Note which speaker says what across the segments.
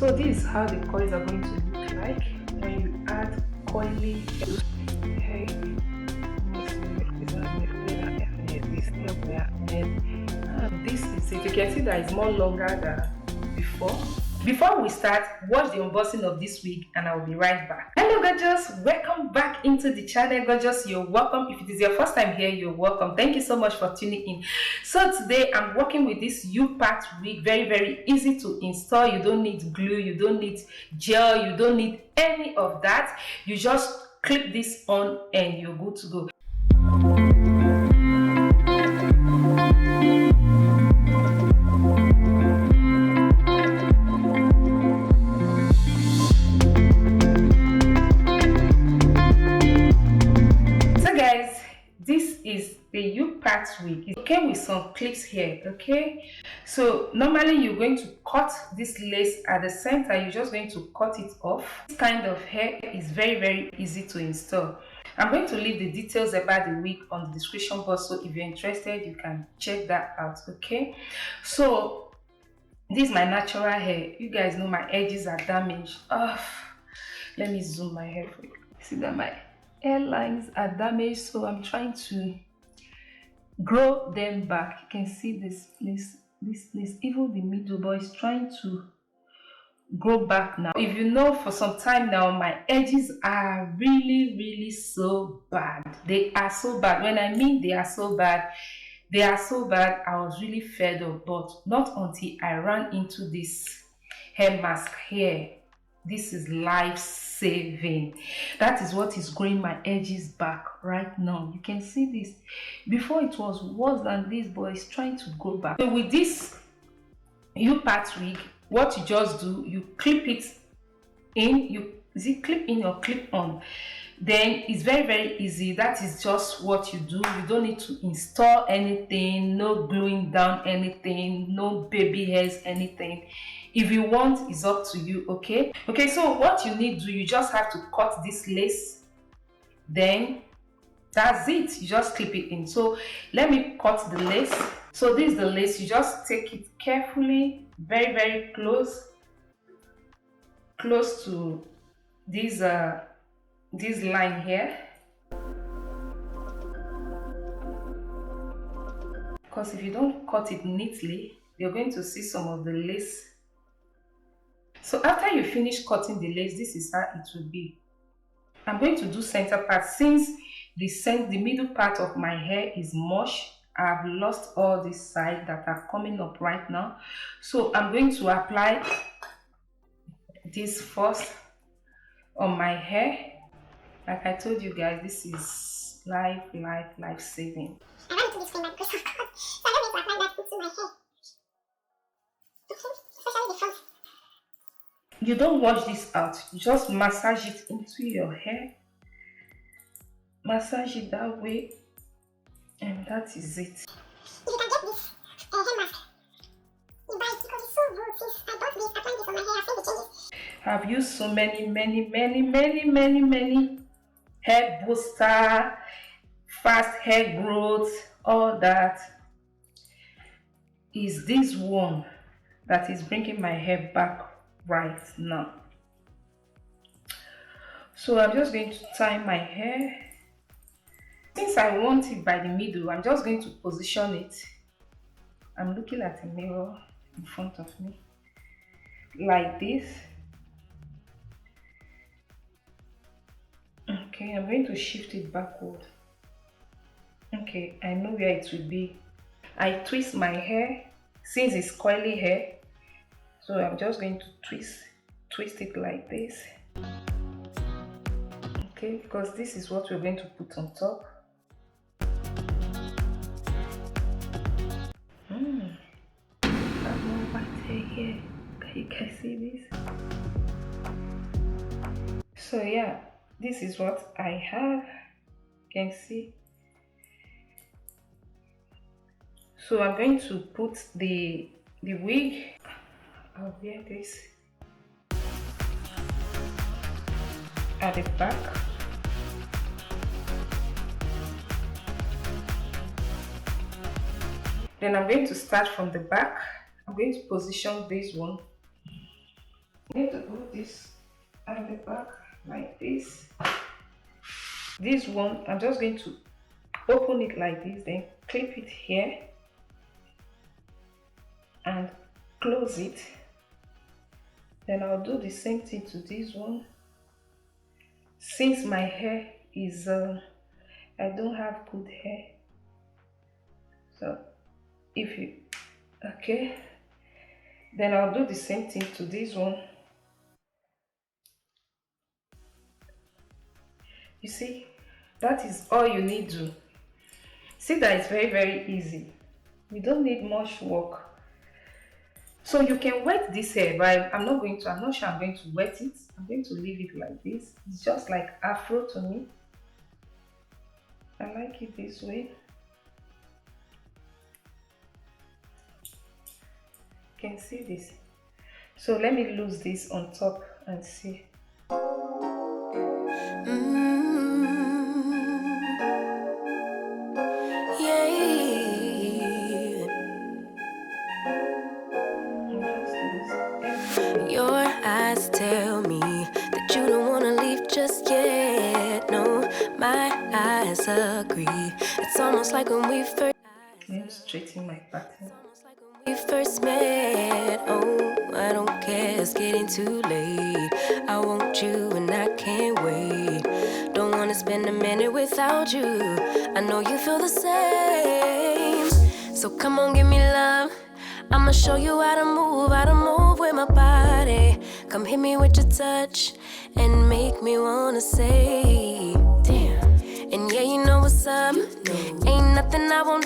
Speaker 1: So this is how the coils are going to look like when you add coily hair. This is it. You can see that it's more longer than before. Before we start, watch the unboxing of this wig and I will be right back. Hello gorgeous, welcome back into the channel. Gorgeous, you're welcome. If it is your first time here, you're welcome. Thank you so much for tuning in. So today I'm working with this U-part wig. Very easy to install. You don't need glue, you don't need gel, you don't need any of that. You just clip this on and you're good to go. The U-part wig. It came with some clips here, okay? So normally you're going to cut this lace at the center. You're just going to cut it off. This kind of hair is very easy to install. I'm going to leave the details about the wig on the description box, so if you're interested you can check that out, okay? So this is my natural hair. You guys know my edges are damaged. Let me zoom my hair for you. See that my hairlines are damaged, so I'm trying to grow them back. You can see this place, even the middle, but it's trying to grow back now. If you know, for some time now my edges are really so bad. They are so bad. When I mean they are so bad, I was really fed up, but not until I ran into this hair mask here. This is life-saving. That is what is growing my edges back right now. You can see this. Before it was worse than this, but it's trying to grow back. So with this U-part wig, what you just do, you clip it in. Clip in or clip on. Then it's very easy. That is just what you do. You don't need to install anything, no gluing down anything, no baby hairs, anything. If you want, it's up to you, okay? Okay, so what you need to do, you just have to cut this lace. Then that's it. You just clip it in. So let me cut the lace. So this is the lace. You just take it carefully, very close to this line here. Because if you don't cut it neatly, you're going to see some of the lace. So after you finish cutting the lace, this is how it will be. I'm going to do center part. Since the middle part of my hair is mush, I've lost all these sides that are coming up right now. So I'm going to apply this first on my hair. Like I told you guys, this is life-saving.
Speaker 2: I wanted to disclaim that Christophe God. So I don't need to apply that into my hair. Okay, especially the front.
Speaker 1: You don't wash this out, you just massage it into your hair. Massage it that way, and that is it.
Speaker 2: If you can get this hair mask, you buy it because it's so good. Since I bought this, applying this on my hair, I've seen the changes.
Speaker 1: I've used so many hair booster, fast hair growth, all that. Is this one that is bringing my hair back right now. So I'm just going to tie my hair. Since I want it by the middle, I'm just going to position it. I'm looking at a mirror in front of me like this. Okay, I'm going to shift it backward. Okay, I know where it will be. I twist my hair since it's coily hair. So I'm just going to twist it like this. Okay, because this is what we're going to put on top. I have more white hair here. You can see this. So yeah, this is what I have. You can see. So I'm going to put the wig. I'll wear this at the back. Then I'm going to start from the back. I'm going to position this one You need to do this at the back like this. This one, I'm just going to open it like this, then clip it here and close it. Then I'll do the same thing to this one. Since my hair is I don't have good hair, so if you okay, then I'll do the same thing to this one. You see, that is all you need to see. That it's very easy. You don't need much work. So you can wet this hair, but I'm not sure I'm going to wet it. I'm going to leave it like this. It's just like afro to me. I like it this way. You can see this. So let me lose this on top and see.
Speaker 3: Your eyes tell me that you don't wanna leave just yet. No, my eyes agree. It's almost like when we first.
Speaker 1: I'm straighten my pattern.
Speaker 3: We first met. Oh, I don't care, it's getting too late. I want you and I can't wait. Don't wanna spend a minute without you. I know you feel the same. So come on, give me love. I'ma show you how to move with my body. Come hit me with your touch and make me wanna say, damn. And yeah, you know what's up. Ain't nothing I won't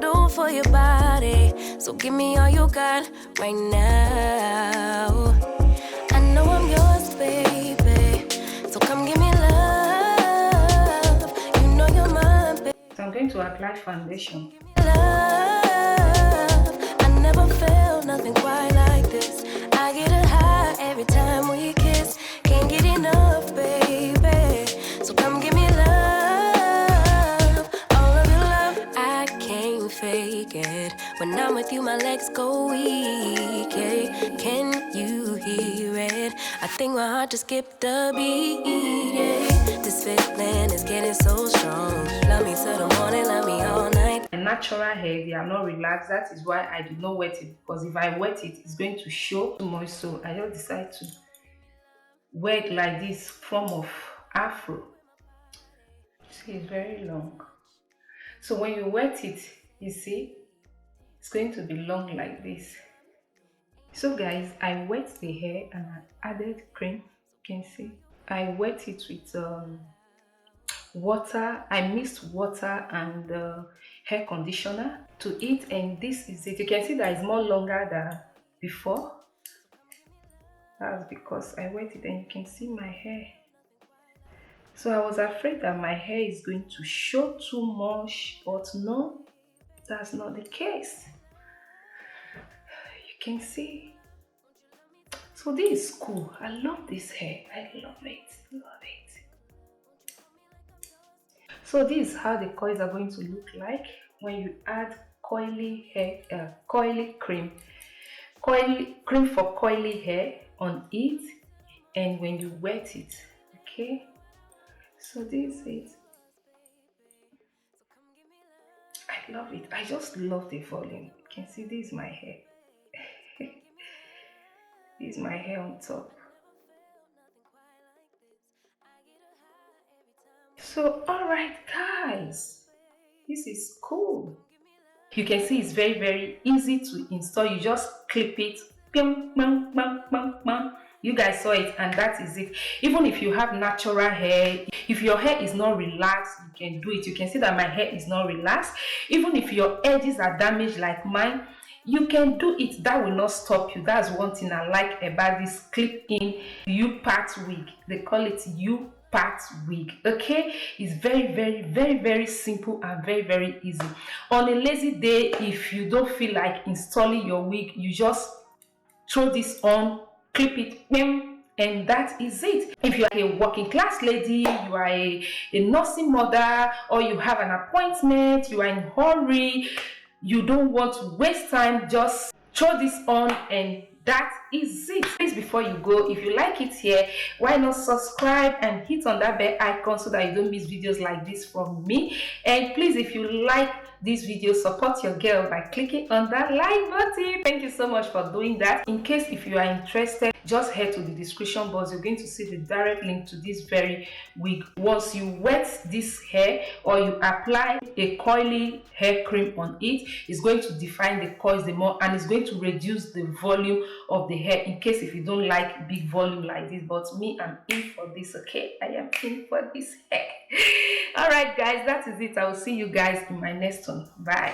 Speaker 3: do for your body. So give me all you got right now. I know I'm yours, baby. So come give me love. You know you're mine, baby.
Speaker 1: So I'm going to apply foundation.
Speaker 3: Never felt nothing quite like this. I get a high every time we kiss. Can't get enough, baby. So come give me love, all of your love. I can't fake it. When I'm with you, my legs go weak. Yeah. Can you hear it? I think my heart just skipped a beat. Yeah. This feeling is getting so strong. Love me till the morning, love me all night.
Speaker 1: Natural hair, they are not relaxed. That is why I do not wet it, because if I wet it, it's going to show too much. So I just decide to wear it like this form of afro. See, it's very long. So when you wet it, you see, it's going to be long like this. So guys, I wet the hair and I added cream. You can see I wet it with water. I mixed water and hair conditioner to it, and this is it. You can see that it's more longer than before. That's because I wet it, and you can see my hair. So I was afraid that my hair is going to show too much, but no, that's not the case. You can see. So this is cool. I love this hair. I love it. Love it. So this is how the coils are going to look like when you add coily hair, coily cream for coily hair on it, and when you wet it. Okay, so this is it. I love it. I just love the volume. You can see this is my hair. This is my hair on top. So alright guys, this is cool. You can see it's very easy to install. You just clip it. You guys saw it, and that is it. Even if you have natural hair, if your hair is not relaxed, you can do it. You can see that my hair is not relaxed. Even if your edges are damaged like mine, you can do it. That will not stop you. That's one thing I like about this clip-in U-part wig. They call it U-part wig. Okay, it's very simple and very easy. On a lazy day, if you don't feel like installing your wig, you just throw this on, clip it, and that is it. If you are a working class lady, you are a nursing mother, or you have an appointment, you are in a hurry, you don't want to waste time, just throw this on, and that is it. Please, before you go, if you like it here, why not subscribe and hit on that bell icon so that you don't miss videos like this from me. And please, if you like this video, support your girl by clicking on that like button. Thank you so much for doing that. In case if you are interested, just head to the description box. You're going to see the direct link to this very wig. Once you wet this hair or you apply a coily hair cream on it, it's going to define the coils the more, and it's going to reduce the volume of the hair, in case if you don't like big volume like this. But me, I'm in for this. Okay, I am in for this hair. All right guys, that is it. I will see you guys in my next one. Bye.